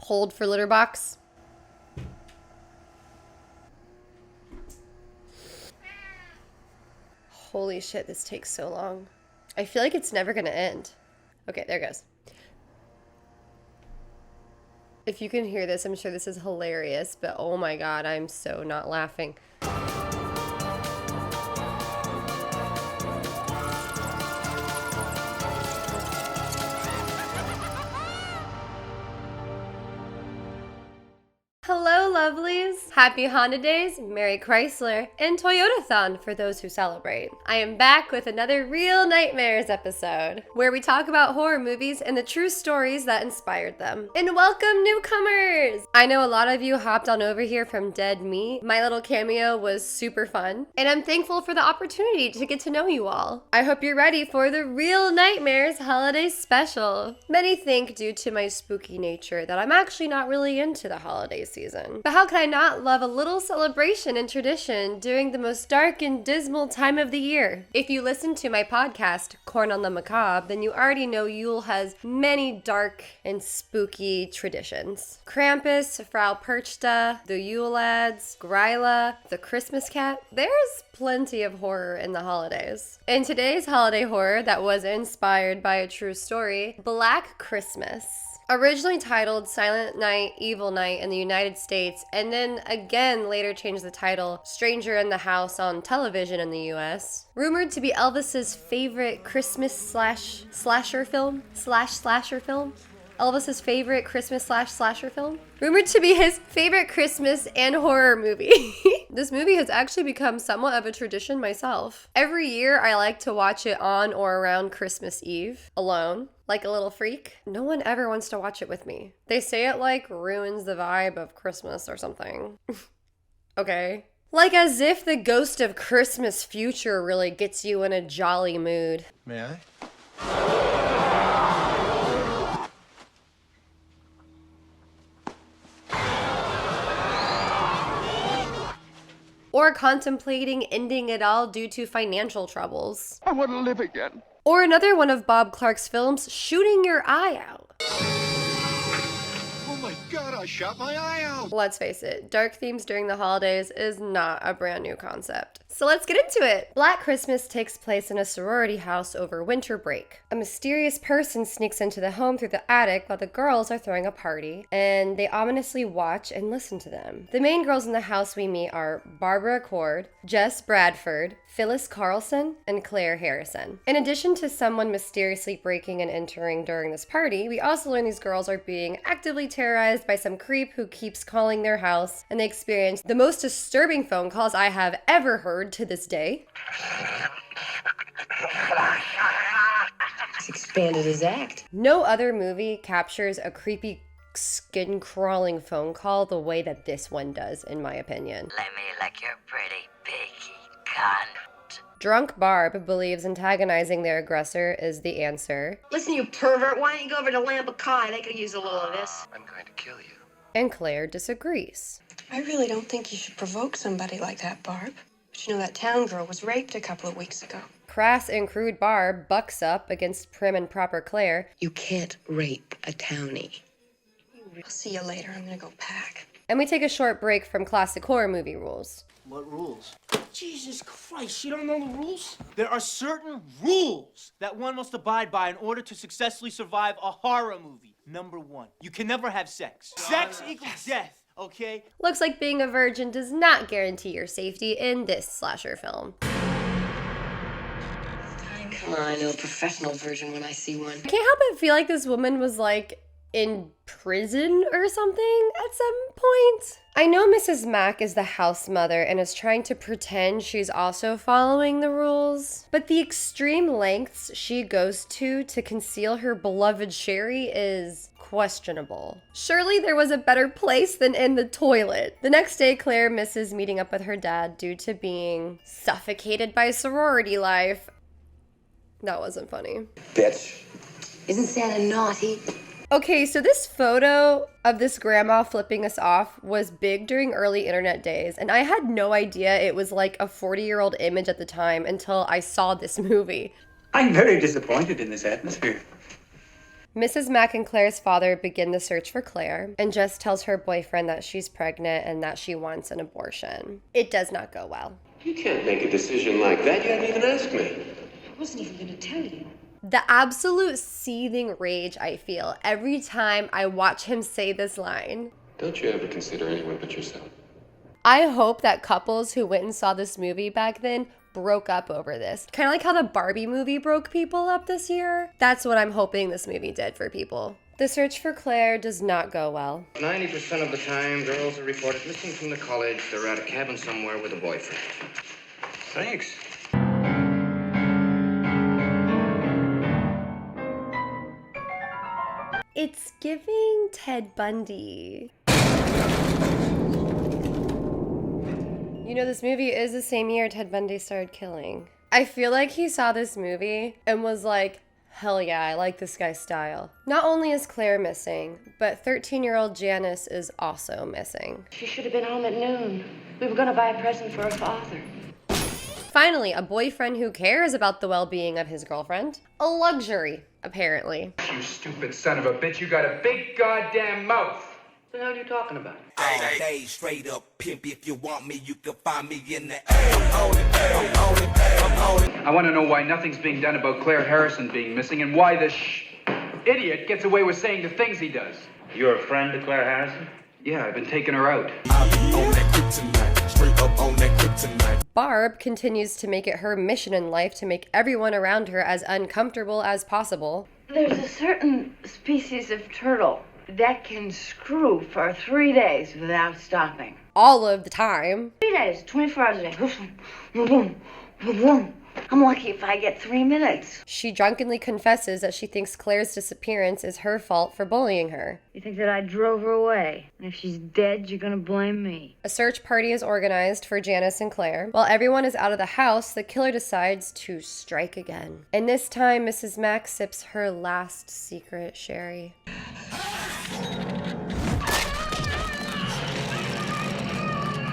Hold for litter box. Holy shit, this takes so long. I feel like it's never gonna end. Okay, there it goes. If you can hear this, I'm sure this is hilarious, but oh my god, I'm so not laughing. Hello, lovelies. Happy Honda Days, Merry Chrysler, and Toyota-thon for those who celebrate. I am back with another Real Nightmares episode, where we talk about horror movies and the true stories that inspired them. And welcome, newcomers! I know a lot of you hopped on over here from Dead Meat. My little cameo was super fun, and I'm thankful for the opportunity to get to know you all. I hope you're ready for the Real Nightmares holiday special. Many think, due to my spooky nature, that I'm actually not really into the holiday season. But how could I not love a little celebration and tradition during the most dark and dismal time of the year? If you listen to my podcast, Corn on the Macabre, then you already know Yule has many dark and spooky traditions. Krampus, Frau Perchta, the Yule Lads, Gryla, the Christmas cat. There's plenty of horror in the holidays. In today's holiday horror that was inspired by a true story, Black Christmas. Originally titled Silent Night, Evil Night in the United States, and then again later changed the title Stranger in the House on television in the US. Rumored to be Elvis's favorite Christmas slasher film. Elvis's favorite Christmas slasher film. Rumored to be his favorite Christmas and horror movie. This movie has actually become somewhat of a tradition myself. Every year I like to watch it on or around Christmas Eve, alone, like a little freak. No one ever wants to watch it with me. They say it like ruins the vibe of Christmas or something. Okay. Like as if the ghost of Christmas future really gets you in a jolly mood. May I? Or contemplating ending it all due to financial troubles. I want to live again. Or another one of Bob Clark's films, shooting your eye out. Oh my god, I shot my eye out! Let's face it, dark themes during the holidays is not a brand new concept. So let's get into it. Black Christmas takes place in a sorority house over winter break. A mysterious person sneaks into the home through the attic while the girls are throwing a party, and they ominously watch and listen to them. The main girls in the house we meet are Barbara Cord, Jess Bradford, Phyllis Carlson, and Claire Harrison. In addition to someone mysteriously breaking and entering during this party, we also learn these girls are being actively terrorized by some creep who keeps calling their house, and they experience the most disturbing phone calls I have ever heard to this day. He's expanded his act. No other movie captures a creepy, skin-crawling phone call the way that this one does, in my opinion. Let me lick your pretty piggy cunt. Drunk Barb believes antagonizing their aggressor is the answer. Listen, you pervert, why don't you go over to Lambakai? They could use a little of this. I'm going to kill you. And Claire disagrees. I really don't think you should provoke somebody like that, Barb. But you know that town girl was raped a couple of weeks ago. Crass and crude Barb bucks up against prim and proper Claire. You can't rape a townie. I'll see you later. I'm gonna go pack. And we take a short break from classic horror movie rules. What rules? Jesus Christ, you don't know the rules? There are certain rules that one must abide by in order to successfully survive a horror movie. Number one, you can never have sex. Sex equals death, okay? Looks like being a virgin does not guarantee your safety in this slasher film. Come on, I know a professional version when I see one. I can't help but feel like this woman was like in prison or something at some point. I know Mrs. Mack is the house mother and is trying to pretend she's also following the rules, but the extreme lengths she goes to conceal her beloved Sherry is questionable. Surely there was a better place than in the toilet. The next day, Claire misses meeting up with her dad due to being suffocated by sorority life. That wasn't funny. Bitch. Isn't Santa naughty? Okay, so this photo of this grandma flipping us off was big during early internet days, and I had no idea it was like a 40-year-old image at the time until I saw this movie. I'm very disappointed in this atmosphere. Mrs. Mack and Claire's father begin the search for Claire, and Jess tells her boyfriend that she's pregnant and that she wants an abortion. It does not go well. You can't make a decision like that. You hadn't even asked me. I wasn't even going to tell you. The absolute seething rage I feel every time I watch him say this line. Don't you ever consider anyone but yourself? I hope that couples who went and saw this movie back then broke up over this. Kind of like how the Barbie movie broke people up this year. That's what I'm hoping this movie did for people. The search for Claire does not go well. 90% of the time, girls are reported missing from the college. They're at a cabin somewhere with a boyfriend. Thanks. It's giving Ted Bundy. You know, this movie is the same year Ted Bundy started killing. I feel like he saw this movie and was like, hell yeah, I like this guy's style. Not only is Claire missing, but 13-year-old Janice is also missing. She should have been home at noon. We were going to buy a present for her father. Finally, a boyfriend who cares about the well-being of his girlfriend. A luxury, apparently. You stupid son of a bitch, you got a big goddamn mouth. What the hell are you talking about? All day, straight up pimp. If you want me, you can find me in the I want to know why nothing's being done about Claire Harrison being missing and why this idiot gets away with saying the things he does. You're a friend to Claire Harrison? Yeah, I've been taking her out. Barb continues to make it her mission in life to make everyone around her as uncomfortable as possible. There's a certain species of turtle that can screw for 3 days without stopping. All of the time. 3 days, 24 hours a day. I'm lucky if I get 3 minutes. She drunkenly confesses that she thinks Claire's disappearance is her fault for bullying her. You think that I drove her away, and if she's dead, you're gonna blame me. A search party is organized for Janice and Claire. While everyone is out of the house, the killer decides to strike again. And this time, Mrs. Mack sips her last secret sherry.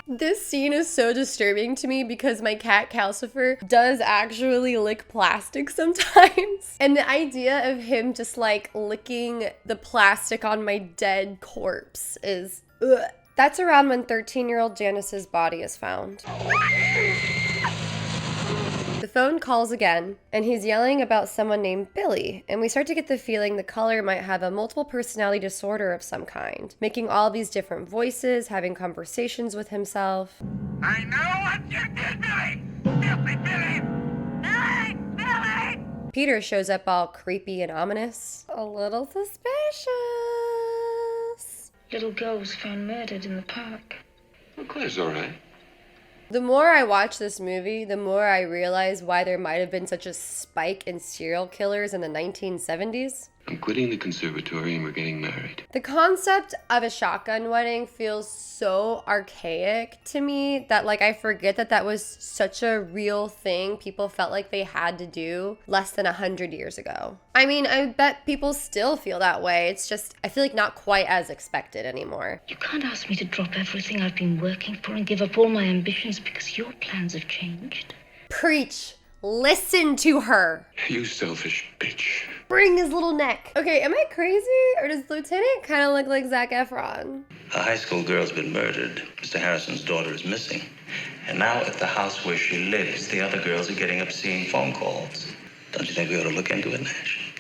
This scene is so disturbing to me because my cat Calcifer does actually lick plastic sometimes. And the idea of him just like licking the plastic on my dead corpse is ugh. That's around when 13-year-old Janice's body is found. The phone calls again, and he's yelling about someone named Billy, and we start to get the feeling the caller might have a multiple personality disorder of some kind, making all these different voices, having conversations with himself. I know what you did, Billy! Filthy Billy! Billy! Billy! Peter shows up all creepy and ominous. A little suspicious. Little girl was found murdered in the park. Well, Claire's all right. The more I watch this movie, the more I realize why there might have been such a spike in serial killers in the 1970s. I'm quitting the conservatory and we're getting married. The concept of a shotgun wedding feels so archaic to me that like I forget that that was such a real thing people felt like they had to do less than 100 years ago. I mean, I bet people still feel that way. It's just, I feel like not quite as expected anymore. You can't ask me to drop everything I've been working for and give up all my ambitions because your plans have changed. Preach. Listen to her. You selfish bitch. Bring his little neck. Okay, am I crazy? Or does Lieutenant kind of look like Zac Efron? A high school girl's been murdered. Mr. Harrison's daughter is missing. And now at the house where she lives, the other girls are getting obscene phone calls. Don't you think we ought to look into it, Nash?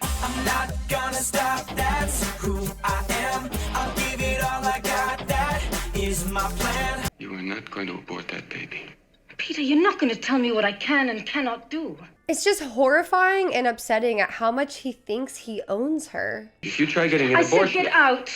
I'm not gonna stop, that's who I am. I'll give it all I got, that is my plan. You are not going to abort that baby. Peter, you're not going to tell me what I can and cannot do. It's just horrifying and upsetting at how much he thinks he owns her. If you try getting an I abortion, said get out.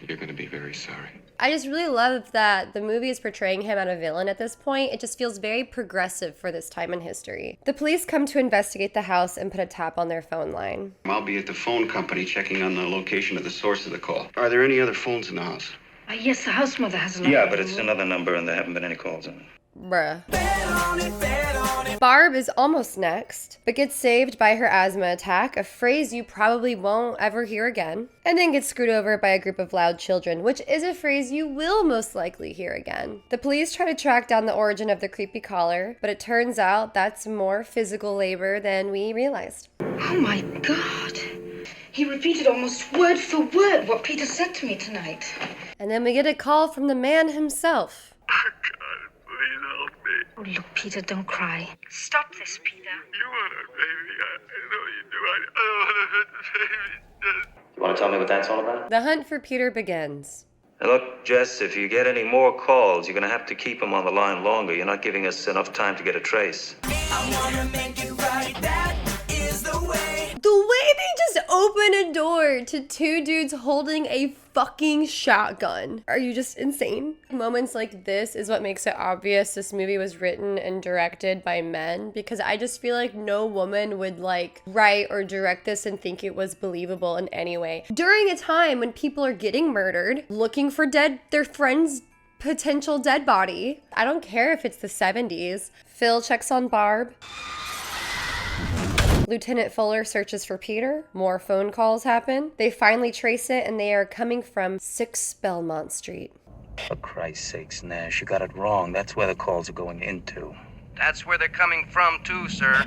you're going to be very sorry. I just really love that the movie is portraying him as a villain at this point. It just feels very progressive for this time in history. The police come to investigate the house and put a tap on their phone line. I'll be at the phone company checking on the location of the source of the call. Are there any other phones in the house? Yes, the house mother has a number. Yeah, but it's another number and there haven't been any calls on it. Bruh. Barb is almost next, but gets saved by her asthma attack, a phrase you probably won't ever hear again, and then gets screwed over by a group of loud children, which is a phrase you will most likely hear again. The police try to track down the origin of the creepy caller, but it turns out that's more physical labor than we realized. Oh my God. He repeated almost word for word what Peter said to me tonight. And then we get a call from the man himself. God, please help me. Oh, look, Peter, don't cry. Stop this, Peter. You want a baby. I know you do. I don't want to hurt the baby. You want to tell me what that's all about? The hunt for Peter begins. Hey, look, Jess, if you get any more calls, you're going to have to keep them on the line longer. You're not giving us enough time to get a trace. I wanna make it right, that is the way. The way they just open a door to two dudes holding a fucking shotgun. Are you just insane? Moments like this is what makes it obvious this movie was written and directed by men, because I just feel like no woman would like write or direct this and think it was believable in any way. During a time when people are getting murdered, looking for their friend's potential dead body. I don't care if it's the 70s. Phil checks on Barb. Lieutenant Fuller searches for Peter. More phone calls happen. They finally trace it, and they are coming from 6 Belmont Street. For Christ's sakes, Nash, you got it wrong. That's where the calls are going into. That's where they're coming from, too, sir.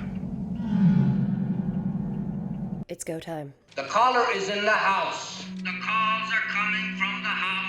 It's go time. The caller is in the house. The calls are coming from the house.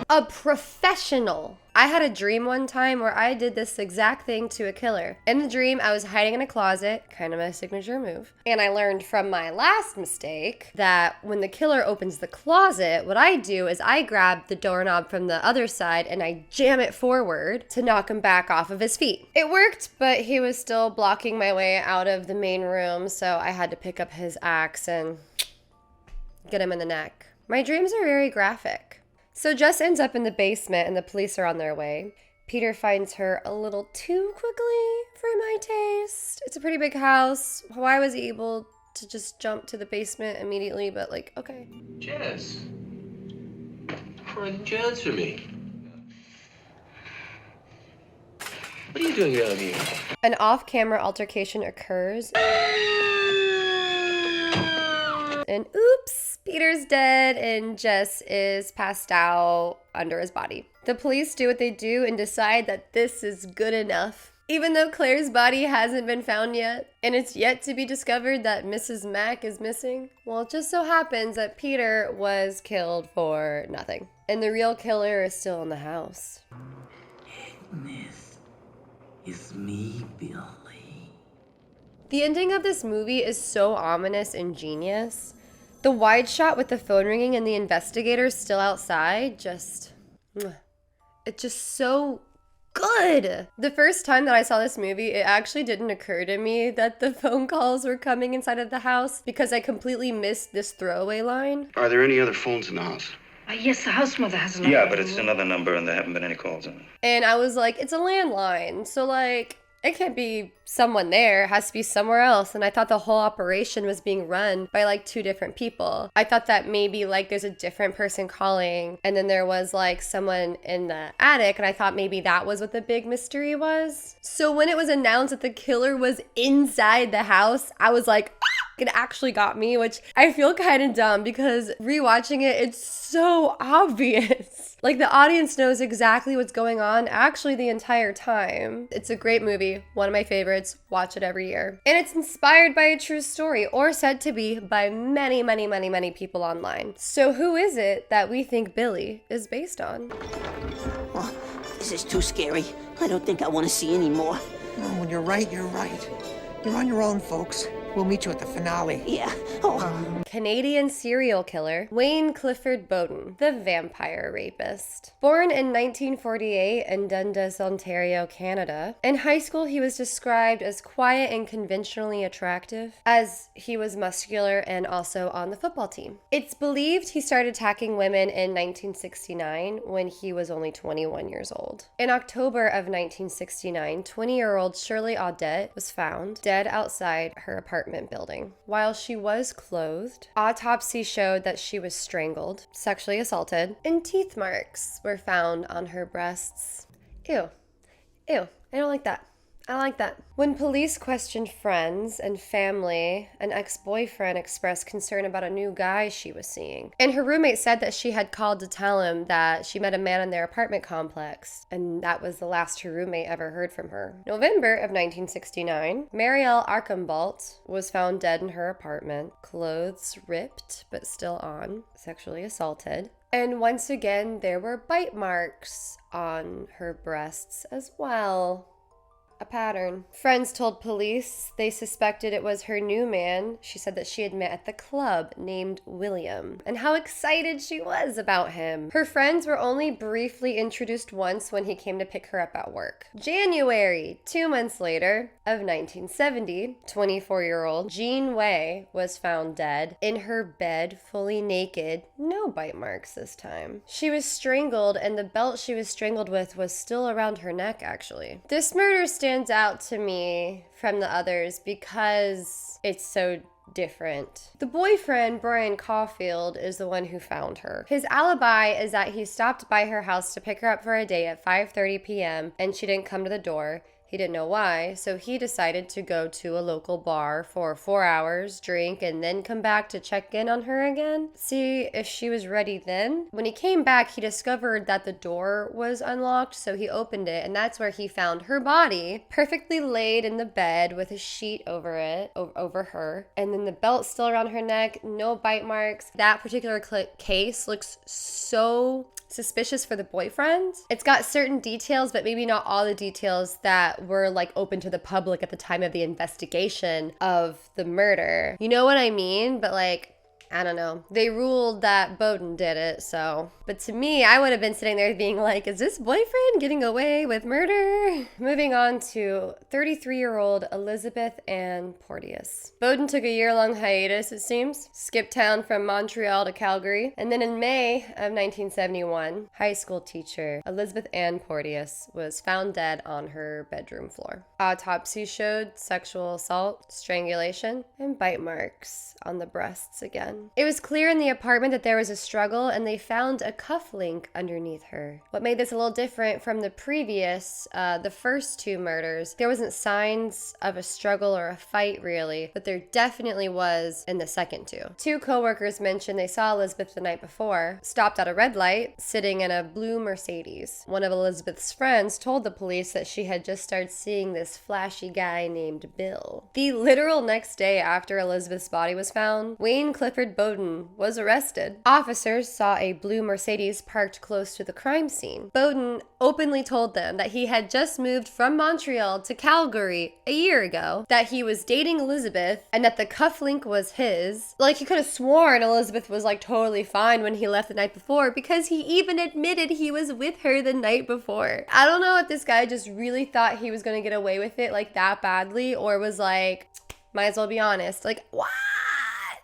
A professional. I had a dream one time where I did this exact thing to a killer. In the dream, I was hiding in a closet, kind of my signature move. And I learned from my last mistake that when the killer opens the closet, what I do is I grab the doorknob from the other side and I jam it forward to knock him back off of his feet. It worked, but he was still blocking my way out of the main room, so I had to pick up his axe and get him in the neck. My dreams are very graphic. So Jess ends up in the basement and the police are on their way. Peter finds her a little too quickly for my taste. It's a pretty big house. Why was he able to just jump to the basement immediately? But like, okay. Jess. Why didn't you answer me? What are you doing down here? An off-camera altercation occurs. And oops, Peter's dead and Jess is passed out under his body. The police do what they do and decide that this is good enough. Even though Claire's body hasn't been found yet, and it's yet to be discovered that Mrs. Mack is missing, well, it just so happens that Peter was killed for nothing. And the real killer is still in the house. Agnes, it's me, Billy. The ending of this movie is so ominous and genius. The wide shot with the phone ringing and the investigators still outside, it's just so good. The first time that I saw this movie, it actually didn't occur to me that the phone calls were coming inside of the house because I completely missed this throwaway line. Are there any other phones in the house? Yes, the house mother has another. Yeah, but it's another number and there haven't been any calls on it. And I was like, it's a landline, so like, it can't be someone there, it has to be somewhere else. And I thought the whole operation was being run by like 2 different people. I thought that maybe like there's a different person calling and then there was like someone in the attic, and I thought maybe that was what the big mystery was. So when it was announced that the killer was inside the house, I was like, it actually got me, which I feel kind of dumb because rewatching it, it's so obvious. Like the audience knows exactly what's going on actually the entire time. It's a great movie, one of my favorites, watch it every year. And it's inspired by a true story, or said to be by many, many, many, many people online. So who is it that we think Billy is based on? Oh, this is too scary. I don't think I want to see any more. No, when you're right, you're right. You're on your own, folks. We'll meet you at the finale. Yeah. Oh. Canadian serial killer Wayne Clifford Boden, the vampire rapist. Born in 1948 in Dundas, Ontario, Canada. In high school, he was described as quiet and conventionally attractive, as he was muscular and also on the football team. It's believed he started attacking women in 1969 when he was only 21 years old. In October of 1969, 20-year-old Shirley Audette was found dead outside her apartment building. While she was clothed, autopsy showed that she was strangled, sexually assaulted, and teeth marks were found on her breasts. Ew. Ew. I don't like that. I like that. When police questioned friends and family, an ex-boyfriend expressed concern about a new guy she was seeing. And her roommate said that she had called to tell him that she met a man in their apartment complex, and that was the last her roommate ever heard from her. November of 1969, Marielle Archambault was found dead in her apartment, clothes ripped but still on, sexually assaulted. And once again, there were bite marks on her breasts as well. A pattern. Friends told police they suspected it was her new man she said that she had met at the club named William, and how excited she was about him. Her friends were only briefly introduced once when he came to pick her up at work. January, 2 months later, of 1970, 24-year-old Jean Way was found dead in her bed, fully naked, no bite marks this time. She was strangled, and the belt she was strangled with was still around her neck, actually. This murder stands out to me from the others because it's so different. The boyfriend, Brian Caulfield, is the one who found her. His alibi is that he stopped by her house to pick her up for a date at 5:30 p.m. and she didn't come to the door. He didn't know why, so he decided to go to a local bar for 4 hours, drink, and then come back to check in on her again, see if she was ready then. When he came back, he discovered that the door was unlocked, so he opened it, and that's where he found her body, perfectly laid in the bed with a sheet over it, over her, and then the belt still around her neck, no bite marks. That particular case looks so suspicious for the boyfriend. It's got certain details, but maybe not all the details that were like open to the public at the time of the investigation of the murder. You know what I mean? But like, I don't know. They ruled that Boden did it, so. But to me, I would have been sitting there being like, is this boyfriend getting away with murder? Moving on to 33-year-old Elizabeth Ann Porteous. Boden took a year-long hiatus, it seems. Skipped town from Montreal to Calgary. And then in May of 1971, high school teacher Elizabeth Ann Porteous was found dead on her bedroom floor. Autopsy showed sexual assault, strangulation, and bite marks on the breasts again. It was clear in the apartment that there was a struggle, and they found a cufflink underneath her. What made this a little different from the previous, the first two murders, there wasn't signs of a struggle or a fight really, but there definitely was in the second two. Two co-workers mentioned they saw Elizabeth the night before, stopped at a red light, sitting in a blue Mercedes. One of Elizabeth's friends told the police that she had just started seeing this flashy guy named Bill. The literal next day after Elizabeth's body was found, Wayne Clifford Boden was arrested. Officers saw a blue Mercedes parked close to the crime scene. Boden openly told them that he had just moved from Montreal to Calgary a year ago, that he was dating Elizabeth, and that the cufflink was his. Like, he could have sworn Elizabeth was like totally fine when he left the night before, because he even admitted he was with her the night before. I don't know if this guy just really thought he was gonna get away with it like that badly, or was like, might as well be honest. Like, what?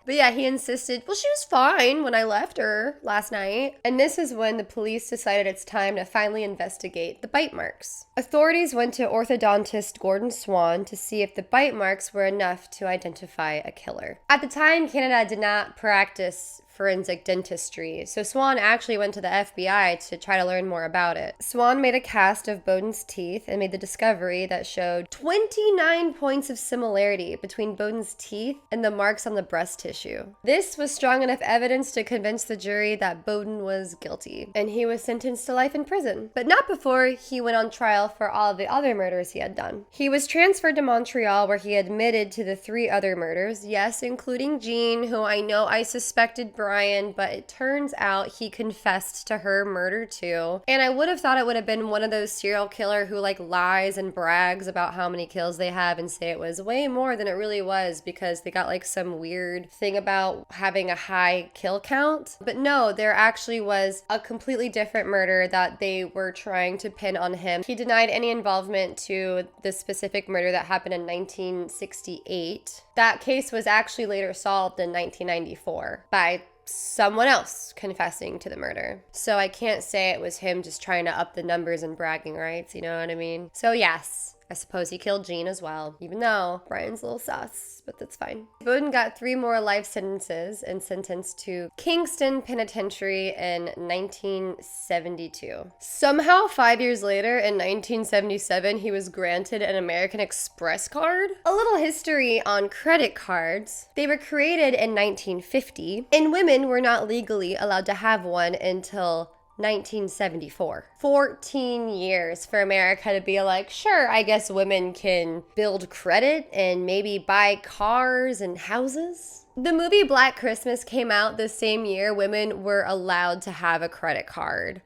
But yeah, he insisted, well, she was fine when I left her last night. And this is when the police decided it's time to finally investigate the bite marks. Authorities went to orthodontist Gordon Swan to see if the bite marks were enough to identify a killer. At the time, Canada did not practice forensic dentistry, so Swan actually went to the FBI to try to learn more about it. Swan made a cast of Boden's teeth and made the discovery that showed 29 points of similarity between Boden's teeth and the marks on the breast tissue. This was strong enough evidence to convince the jury that Boden was guilty, and he was sentenced to life in prison, but not before he went on trial for all of the other murders he had done. He was transferred to Montreal, where he admitted to the 3 other murders, yes, including Jean, who I know I suspected Brian, but it turns out he confessed to her murder too. And I would have thought it would have been one of those serial killer who like lies and brags about how many kills they have and say it was way more than it really was, because they got like some weird thing about having a high kill count. But no, there actually was a completely different murder that they were trying to pin on him. He denied any involvement to the specific murder that happened in 1968. That case was actually later solved in 1994 by someone else confessing to the murder. So I can't say it was him just trying to up the numbers and bragging rights, you know what I mean? So yes, I suppose he killed Jean as well, even though Brian's a little sus, but that's fine. Boden got 3 more life sentences and sentenced to Kingston Penitentiary in 1972. Somehow, 5 years later, in 1977, he was granted an American Express card. A little history on credit cards. They were created in 1950, and women were not legally allowed to have one until 1974. 14 years for America to be like, sure, I guess women can build credit and maybe buy cars and houses. The movie Black Christmas came out the same year women were allowed to have a credit card.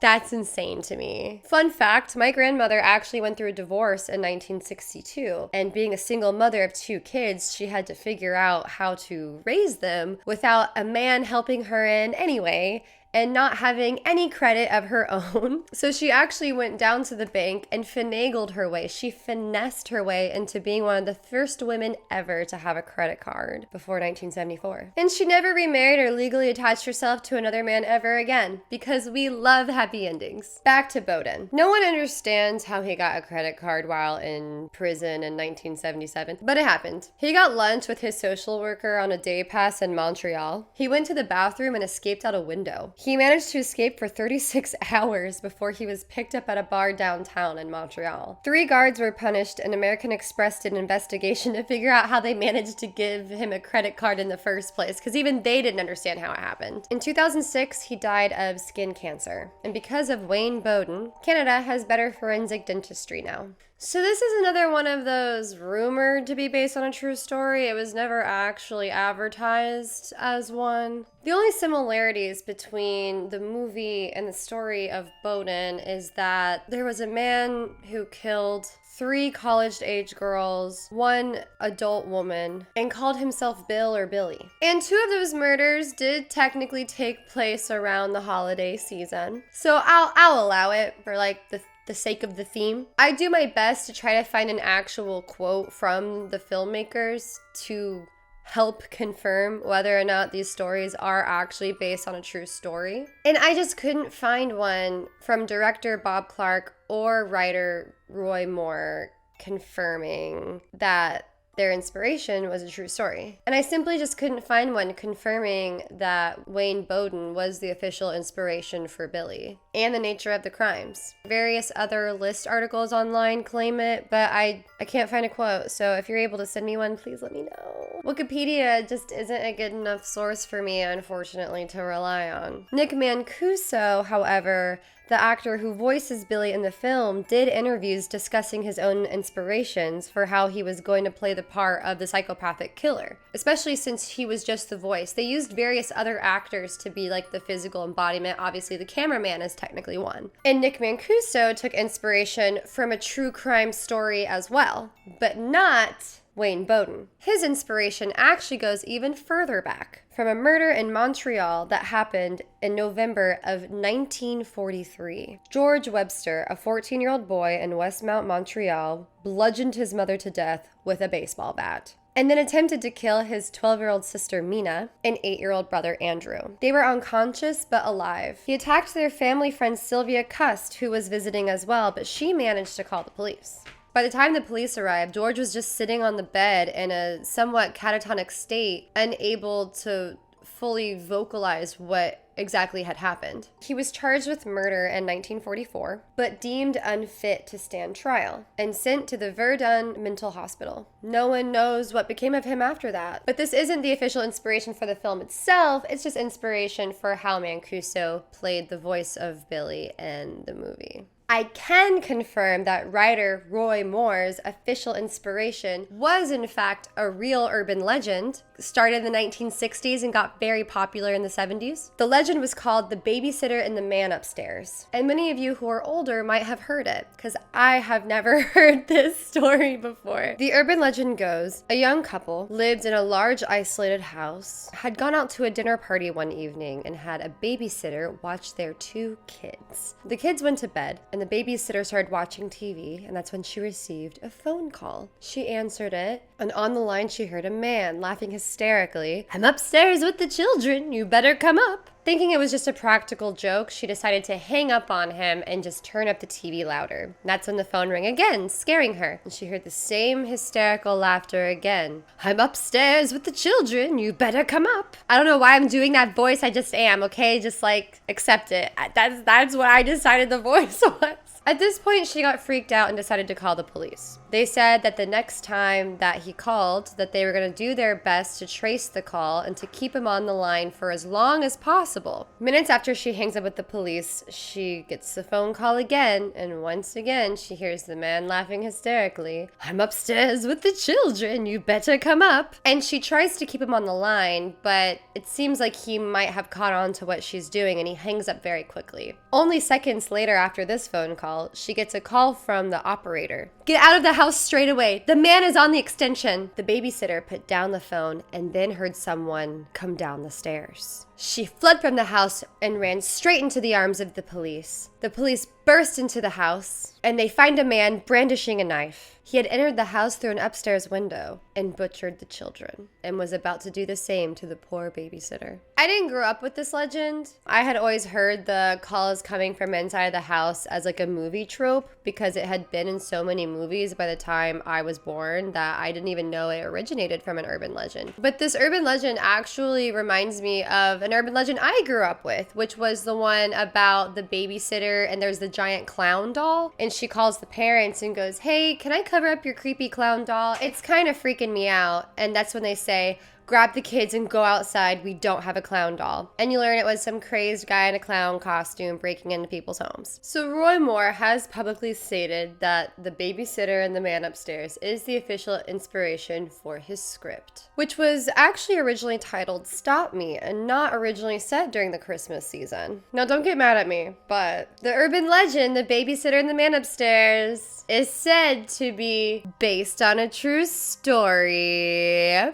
That's insane to me. Fun fact, my grandmother actually went through a divorce in 1962, and being a single mother of 2 kids, she had to figure out how to raise them without a man helping her in anyway, and not having any credit of her own. So she actually went down to the bank and finagled her way. She finessed her way into being one of the first women ever to have a credit card before 1974. And she never remarried or legally attached herself to another man ever again, because we love happy endings. Back to Boden. No one understands how he got a credit card while in prison in 1977, but it happened. He got lunch with his social worker on a day pass in Montreal. He went to the bathroom and escaped out a window. He managed to escape for 36 hours before he was picked up at a bar downtown in Montreal. 3 guards were punished, and American Express did an investigation to figure out how they managed to give him a credit card in the first place, because even they didn't understand how it happened. In 2006, he died of skin cancer. And because of Wayne Boden, Canada has better forensic dentistry now. So this is another one of those rumored to be based on a true story. It was never actually advertised as one. The only similarities between the movie and the story of Boden is that there was a man who killed 3 college-age girls, 1 adult woman, and called himself Bill or Billy. And 2 of those murders did technically take place around the holiday season. So I'll allow it for like the sake of the theme. I do my best to try to find an actual quote from the filmmakers to help confirm whether or not these stories are actually based on a true story. And I just couldn't find one from director Bob Clark or writer Roy Moore confirming that their inspiration was a true story. And I simply just couldn't find one confirming that Wayne Boden was the official inspiration for Billy and the nature of the crimes. Various other list articles online claim it, but I can't find a quote, so if you're able to send me one, please let me know. Wikipedia just isn't a good enough source for me, unfortunately, to rely on. Nick Mancuso, however, the actor who voices Billy in the film, did interviews discussing his own inspirations for how he was going to play the part of the psychopathic killer, especially since he was just the voice. They used various other actors to be like the physical embodiment. Obviously, the cameraman is technically one. And Nick Mancuso took inspiration from a true crime story as well, but not Wayne Boden. His inspiration actually goes even further back, from a murder in Montreal that happened in November of 1943. George Webster, a 14-year-old boy in Westmount, Montreal, bludgeoned his mother to death with a baseball bat, and then attempted to kill his 12-year-old sister Mina and 8-year-old brother Andrew. They were unconscious but alive. He attacked their family friend Sylvia Cust, who was visiting as well, but she managed to call the police. By the time the police arrived, George was just sitting on the bed in a somewhat catatonic state, unable to fully vocalize what exactly had happened. He was charged with murder in 1944, but deemed unfit to stand trial and sent to the Verdun Mental Hospital. No one knows what became of him after that. But this isn't the official inspiration for the film itself, it's just inspiration for how Mancuso played the voice of Billy in the movie. I can confirm that writer Roy Moore's official inspiration was in fact a real urban legend, started in the 1960s and got very popular in the 70s. The legend was called The Babysitter and the Man Upstairs. And many of you who are older might have heard it, because I have never heard this story before. The urban legend goes, a young couple lived in a large isolated house, had gone out to a dinner party one evening and had a babysitter watch their 2 kids. The kids went to bed, and the babysitter started watching TV, and that's when she received a phone call. She answered it, and on the line she heard a man laughing hysterically, "I'm upstairs with the children, you better come up." Thinking it was just a practical joke, she decided to hang up on him and just turn up the TV louder. That's when the phone rang again, scaring her. And she heard the same hysterical laughter again. "I'm upstairs with the children, you better come up." I don't know why I'm doing that voice, I just am, okay? Just like, accept it. That's what I decided the voice was. At this point, she got freaked out and decided to call the police. They said that the next time that he called, that they were going to do their best to trace the call and to keep him on the line for as long as possible. Minutes after she hangs up with the police, she gets the phone call again, and once again, she hears the man laughing hysterically. "I'm upstairs with the children, you better come up." And she tries to keep him on the line, but it seems like he might have caught on to what she's doing, and he hangs up very quickly. Only seconds later after this phone call, she gets a call from the operator. "Get out of the house straight away. The man is on the extension." The babysitter put down the phone and then heard someone come down the stairs. She fled from the house and ran straight into the arms of the police. The police burst into the house and they find a man brandishing a knife. He had entered the house through an upstairs window and butchered the children and was about to do the same to the poor babysitter. I didn't grow up with this legend. I had always heard the calls coming from inside the house as like a movie trope because it had been in so many movies by the time I was born that I didn't even know it originated from an urban legend. But this urban legend actually reminds me of an urban legend I grew up with, which was the one about the babysitter and there's the giant clown doll and she calls the parents and goes, "Hey, can I cover up your creepy clown doll? It's kind of freaking me out." And that's when they say, "Grab the kids and go outside, we don't have a clown doll." And you learn it was some crazed guy in a clown costume breaking into people's homes. So Roy Moore has publicly stated that the babysitter and the man upstairs is the official inspiration for his script, which was actually originally titled Stop Me and not originally set during the Christmas season. Now don't get mad at me, but the urban legend, the babysitter and the man upstairs, is said to be based on a true story.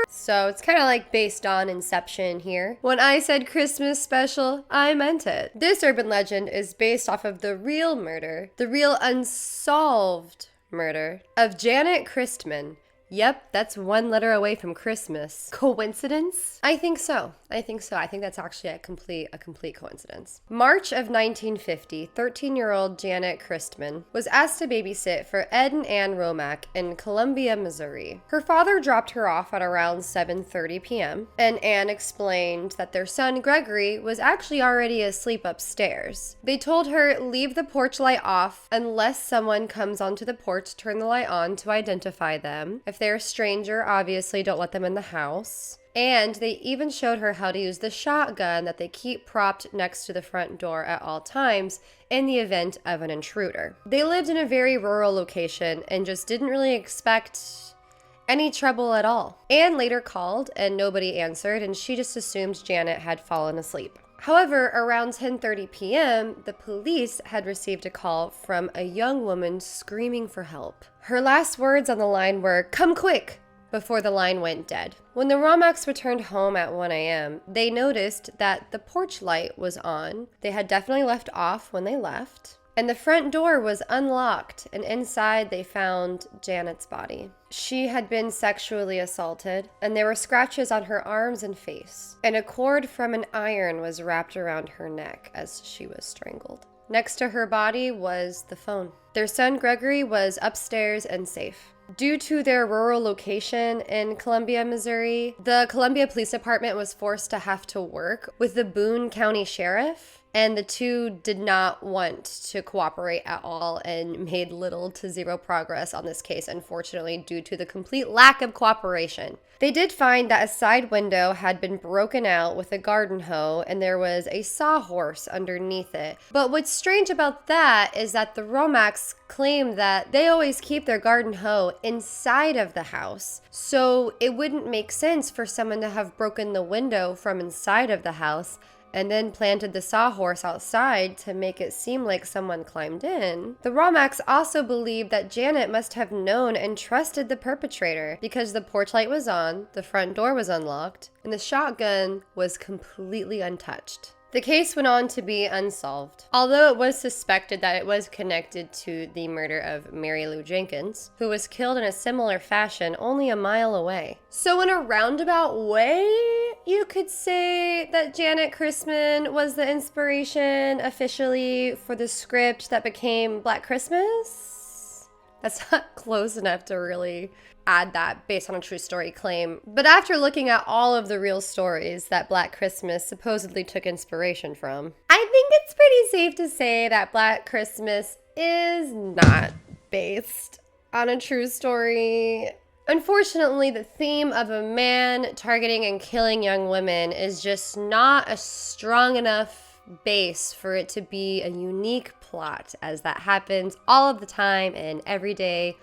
So it's kind of like based on Inception here. When I said Christmas special, I meant it. This urban legend is based off of the real murder, the real unsolved murder of Janett Christman. Yep, that's one letter away from Christmas. Coincidence? I think so. I think that's actually a complete coincidence. March of 1950, 13-year-old Janett Christman was asked to babysit for Ed and Ann Romack in Columbia, Missouri. Her father dropped her off at around 7:30 p.m., and Ann explained that their son Gregory was actually already asleep upstairs. They told her, "Leave the porch light off unless someone comes onto the porch, turn the light on to identify them. If they're a stranger, obviously don't let them in the house." And they even showed her how to use the shotgun that they keep propped next to the front door at all times in the event of an intruder. They lived in a very rural location and just didn't really expect any trouble at all. Anne later called and nobody answered, and she just assumed Janett had fallen asleep. However, around 10:30 p.m., the police had received a call from a young woman screaming for help. Her last words on the line were, "Come quick," before the line went dead. When the Romacks returned home at 1 a.m., they noticed that the porch light was on. They had definitely left off when they left. And the front door was unlocked, and inside they found Janett's body. She had been sexually assaulted, and there were scratches on her arms and face. And a cord from an iron was wrapped around her neck as she was strangled. Next to her body was the phone. Their son Gregory was upstairs and safe. Due to their rural location in Columbia, Missouri, the Columbia Police Department was forced to have to work with the Boone County Sheriff, and the two did not want to cooperate at all and made little to zero progress on this case, unfortunately, due to the complete lack of cooperation. They did find that a side window had been broken out with a garden hoe and there was a sawhorse underneath it. But what's strange about that is that the Romacks claim that they always keep their garden hoe inside of the house. So it wouldn't make sense for someone to have broken the window from inside of the house and then planted the sawhorse outside to make it seem like someone climbed in. The Romacks also believe that Janett must have known and trusted the perpetrator because the porch light was on, the front door was unlocked, and the shotgun was completely untouched. The case went on to be unsolved, although it was suspected that it was connected to the murder of Mary Lou Jenkins, who was killed in a similar fashion only a mile away. So in a roundabout way, you could say that Janett Christman was the inspiration officially for the script that became Black Christmas. That's not close enough to really add that based on a true story claim. But after looking at all of the real stories that Black Christmas supposedly took inspiration from, I think it's pretty safe to say that Black Christmas is not based on a true story. Unfortunately, the theme of a man targeting and killing young women is just not a strong enough base for it to be a unique plot, as that happens all of the time in everyday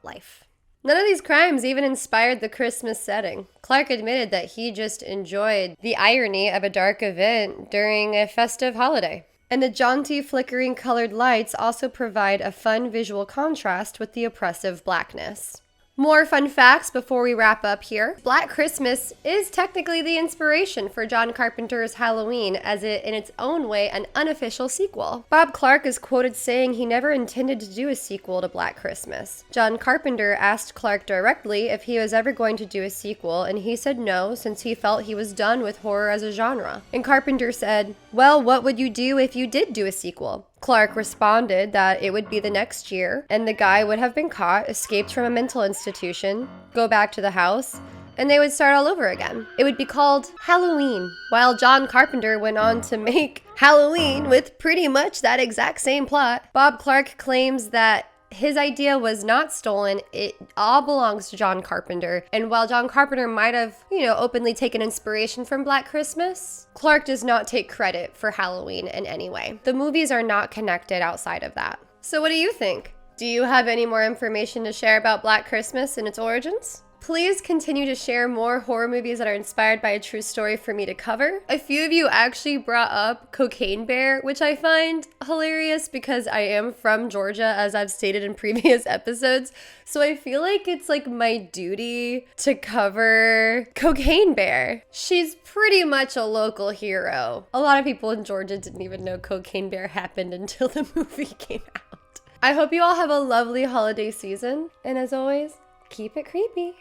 life. None of these crimes even inspired the Christmas setting. Clark admitted that he just enjoyed the irony of a dark event during a festive holiday. And the jaunty, flickering colored lights also provide a fun visual contrast with the oppressive blackness. More fun facts before we wrap up here. Black Christmas is technically the inspiration for John Carpenter's Halloween, as it, in its own way, an unofficial sequel. Bob Clark is quoted saying he never intended to do a sequel to Black Christmas. John Carpenter asked Clark directly if he was ever going to do a sequel, and he said no, since he felt he was done with horror as a genre. And Carpenter said, "Well, what would you do if you did do a sequel?" Clark responded that it would be the next year, and the guy would have been caught, escaped from a mental institution, go back to the house, and they would start all over again. It would be called Halloween, while John Carpenter went on to make Halloween with pretty much that exact same plot. Bob Clark claims that his idea was not stolen. It all belongs to John Carpenter. And while John Carpenter might have, openly taken inspiration from Black Christmas, Clark does not take credit for Halloween in any way. The movies are not connected outside of that. So what do you think? Do you have any more information to share about Black Christmas and its origins? Please continue to share more horror movies that are inspired by a true story for me to cover. A few of you actually brought up Cocaine Bear, which I find hilarious because I am from Georgia, as I've stated in previous episodes. So I feel like it's like my duty to cover Cocaine Bear. She's pretty much a local hero. A lot of people in Georgia didn't even know Cocaine Bear happened until the movie came out. I hope you all have a lovely holiday season. And as always, keep it creepy.